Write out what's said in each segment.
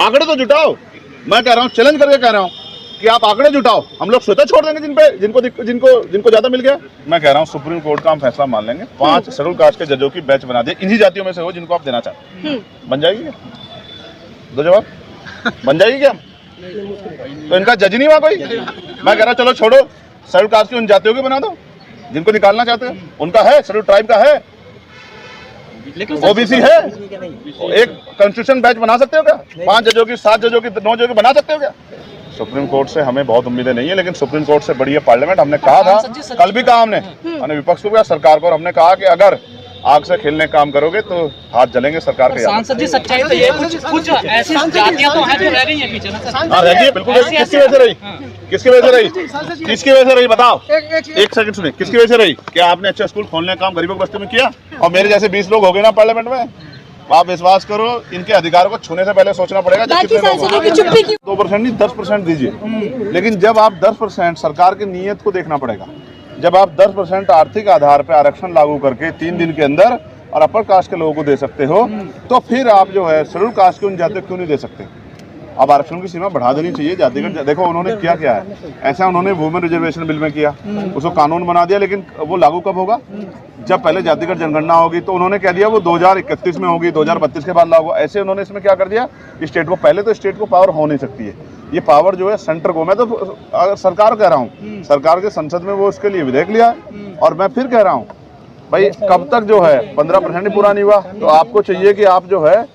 आंकड़े तो जुटाओ। मैं कह रहा हूँ, चैलेंज करके कह रहा हूँ कि आप आंकड़े जुटाओ, हम लोग स्वतः छोड़ देंगे जिनको ज्यादा मिल गया। मैं कह रहा हूँ सुप्रीम कोर्ट का हम फैसला मान लेंगे। 5 शेड्यूल कास्ट के जजों की बैच बना दिए, इन्हीं जातियों में से हो जिनको आप देना चाहते हैं। बन जाएगी क्या? दो जवाब, बन जाएगी क्या? तो इनका जज नहीं हुआ कोई? मैं कह रहा चलो छोड़ो, शेड्यूल कास्ट की उन जातियों की बना दो जिनको निकालना चाहते हैं। उनका है, शेड्यूल ट्राइब का है, ओबीसी है। एक कॉन्स्टिट्यूशन बैच बना सकते हो क्या? 5 जजों की, 7 जजों की, 9 जजों की बना सकते हो क्या? सुप्रीम कोर्ट से हमें बहुत उम्मीदें नहीं है, लेकिन सुप्रीम कोर्ट से बड़ी है पार्लियामेंट। हमने कहा था, कल भी कहा हमने विपक्ष को भी, सरकार को, और हमने कहा कि अगर आग से खेलने काम करोगे तो हाथ जलेंगे सरकार के। सांसद जी, सच्चाई तो ये कुछ ऐसी जातियां तो हैं जो रह गई हैं पीछे ना सर। हाँ, रह गई है, बिल्कुल। किसकी वजह से रही? किसकी वजह से रही? किसकी वजह से रही बताओ? एक सेकंड सुनिए, किसकी वजह से रही? क्या आपने अच्छा स्कूल खोलने का काम गरीबों की बस्ती में किया? और मेरे जैसे 20 लोग हो गए ना पार्लियामेंट में। आप विश्वास करो, इनके अधिकारों को छूने से पहले सोचना पड़ेगा। 2% नहीं, 10% दीजिए, लेकिन जब आप 10%, सरकार की नीयत को देखना पड़ेगा। जब आप 10% आर्थिक आधार पर आरक्षण लागू करके 3 दिन के अंदर और अपर कास्ट के लोगों को दे सकते हो, तो फिर आप जो है शेड्यूल कास्ट के उन जातियों को क्यों नहीं दे सकते? अब आरक्षण की सीमा बढ़ा देनी चाहिए जातिगत। देखो उन्होंने क्या किया है, ऐसा उन्होंने वुमेन रिजर्वेशन बिल में किया, उसको कानून बना दिया, लेकिन वो लागू कब होगा? जब पहले जातिगत जनगणना होगी। तो उन्होंने कह दिया वो 2031 में होगी, 2032 के बाद लागू। ऐसे उन्होंने इसमें क्या कर दिया, स्टेट को, पहले तो स्टेट को पावर हो नहीं सकती है, ये पावर जो है सेंटर को। मैं तो सरकार कह रहा हूँ, सरकार के संसद में वो उसके लिए विधेयक लिया। और मैं फिर कह रहा हूँ भाई, कब तक जो है 15% ही पूरा नहीं हुआ, तो आपको चाहिए कि आप जो है,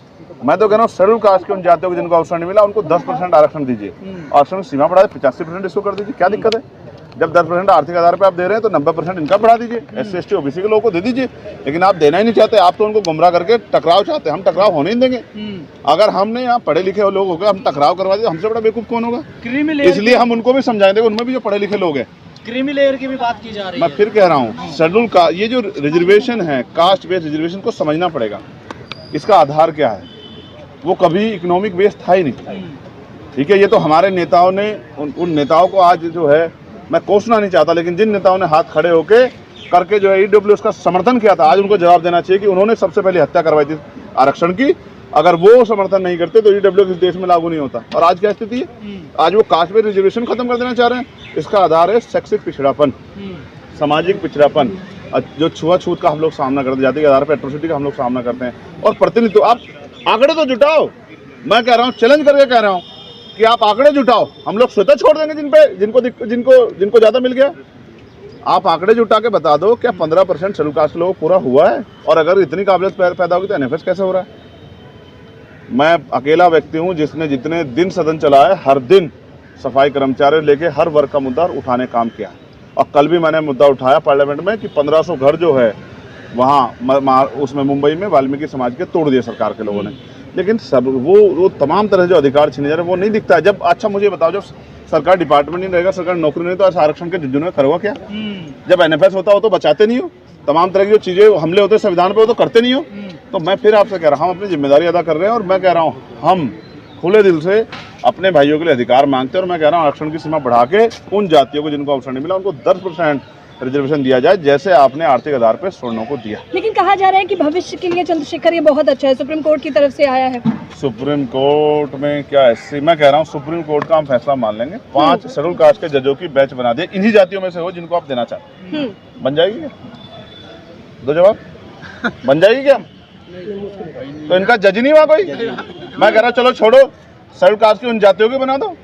मैं तो कह रहा हूँ शेड्यूल कास्ट के उन जातियों को जिनको अवसर नहीं मिला उनको 10% आरक्षण दीजिए। आरक्षण सीमा बढ़ा 85% इसको कर दीजिए, क्या दिक्कत है? जब 10% आर्थिक आधार पे आप दे रहे हैं तो 90% इनका बढ़ा दीजिए, SC ST OBC के लोगों को दे दीजिए। लेकिन आप देना ही नहीं चाहते, आप तो उनको गुमराह करके टकराव चाहते हैं। हम टकराव होने नहीं देंगे। अगर हमने यहाँ पढ़े लिखे लोग हो गए, हम टकराव करवा दिए, हमसे बड़ा बेवकूफ कौन होगा? इसलिए हम उनको भी समझाएंगे, उनमें भी जो पढ़े लिखे लोग हैं। क्रीमी लेयर की भी बात की जा रही है। मैं फिर कह रहा हूँ, शेड्यूल का ये जो रिजर्वेशन है, कास्ट बेस्ड रिजर्वेशन को समझना पड़ेगा। इसका आधार क्या है? वो कभी इकोनॉमिक बेस था ही नहीं। ठीक है, ये तो हमारे नेताओं ने, उन नेताओं को आज जो है, मैं कोसना नहीं चाहता, लेकिन जिन नेताओं ने हाथ खड़े होके करके जो है EWS का समर्थन किया था, आज उनको जवाब देना चाहिए कि उन्होंने सबसे पहले हत्या करवाई थी आरक्षण की। अगर वो समर्थन नहीं करते तो EWS इस देश में लागू नहीं होता। और आज क्या स्थिति है? आज वो कास्ट बेस्ड रिजर्वेशन खत्म कर देना चाह रहे हैं। इसका आधार है शैक्षिक पिछड़ापन, सामाजिक पिछड़ापन, जो छुआछूत का हम लोग सामना करते हैं, जाति के आधार पर एट्रोसिटी का हम लोग सामना करते हैं। और प्रतिनिधित्व, आप आंकड़े तो जुटाओ। मैं कह रहा हूँ, चैलेंज करके कह रहा हूँ कि आप आंकड़े जुटाओ, हम लोग स्वतः छोड़ देंगे जिनको ज्यादा मिल गया। आप आंकड़े जुटा के बता दो, क्या 15% शेड्यूल कास्ट लोग पूरा हुआ है? और अगर इतनी काबिलियत पैदा होगी तो NFS कैसे हो रहा है? मैं अकेला व्यक्ति हूं जिसने जितने दिन सदन चला है, हर दिन सफाई कर्मचारी लेके हर वर्ग का मुद्दा उठाने काम किया। और कल भी मैंने मुद्दा उठाया पार्लियामेंट में कि 1500 घर जो है वहाँ उसमें मुंबई में वाल्मीकि समाज के तोड़ दिए सरकार के लोगों ने। लेकिन सब वो तमाम तरह जो अधिकार छीने जा रहे हैं वो नहीं दिखता है। जब, अच्छा मुझे बताओ, जब सरकार डिपार्टमेंट नहीं रहेगा, सरकार नौकरी नहीं, तो ऐसा आरक्षण के जुर्म में करोगा क्या? जब NFS होता हो तो बचाते नहीं हो, तमाम तरह की जो चीजें हमले होते हैं संविधान पे, वो तो करते नहीं हो। तो मैं फिर आपसे कह रहा हूँ, हम अपनी जिम्मेदारी अदा कर रहे हैं। और मैं कह रहा हूँ, हम खुले दिल से अपने भाइयों के लिए अधिकार मांगते हैं। और मैं कह रहा हूँ, आरक्षण की सीमा बढ़ा के उन जातियों को जिनको अवसर नहीं मिला उनको 10% रिजर्वेशन दिया जाए, जैसे आपने आर्थिक आधार पर स्वर्णों को दिया। लेकिन कहा जा रहा है कि भविष्य के लिए चंद्रशेखर ये बहुत अच्छा है, सुप्रीम कोर्ट की तरफ से आया है। सुप्रीम कोर्ट में क्या ऐसी, मैं कह रहा हूँ सुप्रीम कोर्ट का हम फैसला मान लेंगे। 5 शेड्यूल कास्ट के जजों की बैच बना दिए, इन्हीं जातियों में से हो जिनको आप देना चाहते हैं। बन जाएगी क्या? दो जवाब, बन जाएगी क्या? तो इनका जज नहीं हुआ कोई? मैं कह रहा चलो छोड़ो, शेड्यूल कास्ट की उन जातियों की बना दो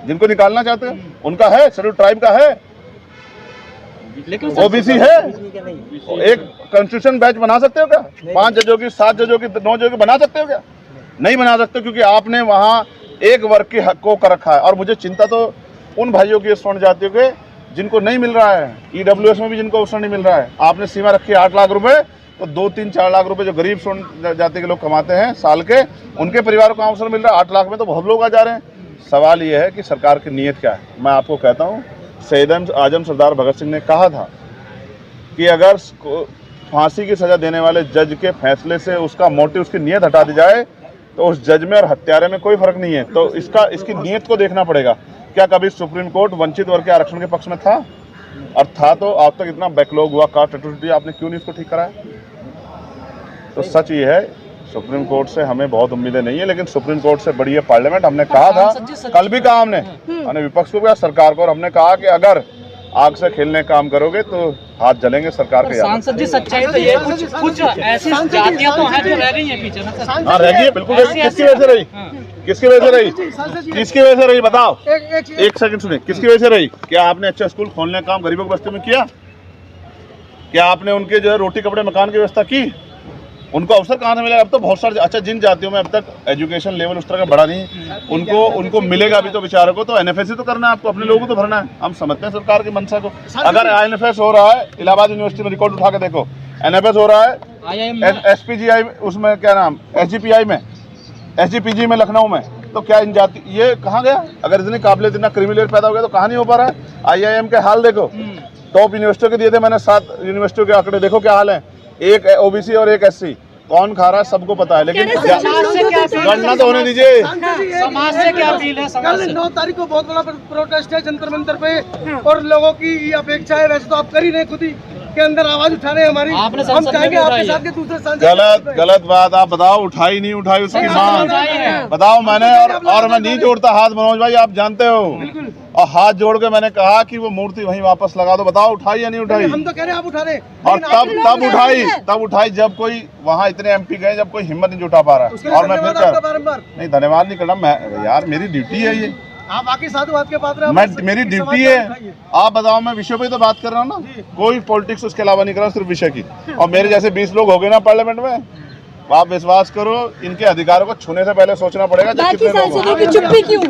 जिनको निकालना चाहते हैं। उनका है, शेड्यूल ट्राइब का है, OBC है। एक कॉन्स्टिट्यूशन बैच बना सकते हो क्या? 5 जजों की, 7 जजों की, 9 जजों की बना सकते हो क्या? नहीं बना सकते, क्योंकि आपने वहां एक वर्ग के हक को कर रखा है। और मुझे चिंता तो उन भाइयों की, स्वर्ण जातियों के, जिनको नहीं मिल रहा है। EWS में भी जिनको अवसर नहीं मिल रहा है। आपने सीमा रखी है 8 लाख रुपए, तो 2-3-4 लाख रुपए जो गरीब स्वर्ण जाति के लोग कमाते हैं साल के, उनके परिवारों को अवसर मिल रहा है। 8 लाख में तो बहुत लोग आ जा रहे हैं। सवाल ये है कि सरकार की नीयत क्या है। मैं आपको कहता हूँ, शहीद आजम सरदार भगत सिंह ने कहा था कि अगर फांसी की सजा देने वाले जज के फैसले से उसका मोटिव, उसकी नीयत हटा दी जाए, तो उस जज में और हत्यारे में कोई फर्क नहीं है। तो इसकी नीयत को देखना पड़ेगा। क्या कभी सुप्रीम कोर्ट वंचित वर्ग के आरक्षण के पक्ष में था? और था तो अब तक इतना बैकलॉग हुआ, कास्ट एट्रोसिटी, आपने क्यों नहीं इसको ठीक कराया? तो सच ये है सुप्रीम कोर्ट से हमें बहुत उम्मीदें नहीं है, लेकिन सुप्रीम कोर्ट से बड़ी है पार्लियामेंट। हमने कहा था, कल भी कहा हमने विपक्ष को भी और सरकार को, और हमने कहा कि अगर आग से खेलने का काम करोगे तो हाथ जलेंगे सरकार के। सांसद जी सच्चाई तो ये कुछ ऐसी जातियां तो हैं जो रह गई हैं पीछे ना सर। हाँ रह गई है, बिल्कुल। किसकी वजह से रही? किसकी वजह से रही? किसकी वजह से रही बताओ? एक सेकंड सुनिए, किसकी वजह से रही? क्या आपने अच्छा स्कूल खोलने का काम गरीबों के बस्ती में किया? क्या आपने उनके जो है रोटी कपड़े मकान की व्यवस्था की? उनको अवसर कहाँ से मिलेगा? अब तो बहुत सारे अच्छा जिन जातियों में अब तक एजुकेशन लेवल उस तरह का बढ़ा नहीं, उनको मिलेगा भी तो बेचारों को। तो एनएफएस ही तो करना है आपको, अपने लोगों को तो भरना है। हम समझते हैं सरकार की मंशा को। अगर एनएफएस हो रहा है, इलाहाबाद यूनिवर्सिटी में रिकॉर्ड उठा के देखो, एनएफएस हो रहा है एसपीजीआई उसमें, क्या नाम, एसजीपीआई में, एसजीपीजी में लखनऊ में, तो क्या इन जाति ये कहाँ गया? अगर इतनी काबिलियत, इतना क्रिमिनल पैदा हो गया तो कहाँ नहीं हो पा रहा है? आईआईएम के हाल देखो, टॉप यूनिवर्सिटियों के दिए थे मैंने 7 यूनिवर्सिटियों के आंकड़े, देखो क्या हाल है। एक ओबीसी और एक एससी, कौन खा रहा है सबको पता है, लेकिन गणना तो होने दीजिए। समाज से क्या अपील है? कल 9 तारीख को बहुत बड़ा प्रोटेस्ट है जंतर मंतर पे, और लोगों की ये अपेक्षा है, वैसे तो आप कर ही रहे खुद ही के अंदर आवाज उठा रहे हैं हमारी। हम चाहेंगे आपके साथ के दूसरे सांसद। गलत बात। आप बताओ, उठाई नहीं उठाई उसकी मांग बताओ। मैंने और मैं नहीं जोड़ता हाथ मनोज भाई, आप जानते हो, और हाथ जोड़ के मैंने कहा कि वो मूर्ति वहीं वापस लगा दो। बताओ उठाई या नहीं उठाई? हम तो कह रहे हैं आप उठा रहे। और तब उठाई जब कोई वहाँ इतने एमपी गए, जब कोई हिम्मत नहीं जुटा पा रहा है। और मैं फिर बारंबार नहीं, धन्यवाद नहीं करना मैं यार, मेरी ड्यूटी है ये। आप आके साधुवाद के पात्र हैं। मैं मेरी ड्यूटी है। आप बताओ, मैं विषय पे तो बात कर रहा हूँ ना, कोई पॉलिटिक्स उसके अलावा नहीं कर रहा, सिर्फ विषय की। और मेरे जैसे 20 लोग हो गए ना पार्लियामेंट में, आप विश्वास करो, इनके अधिकारों को छूने से पहले सोचना पड़ेगा। बाकी सांसदों की चुप्पी क्यों?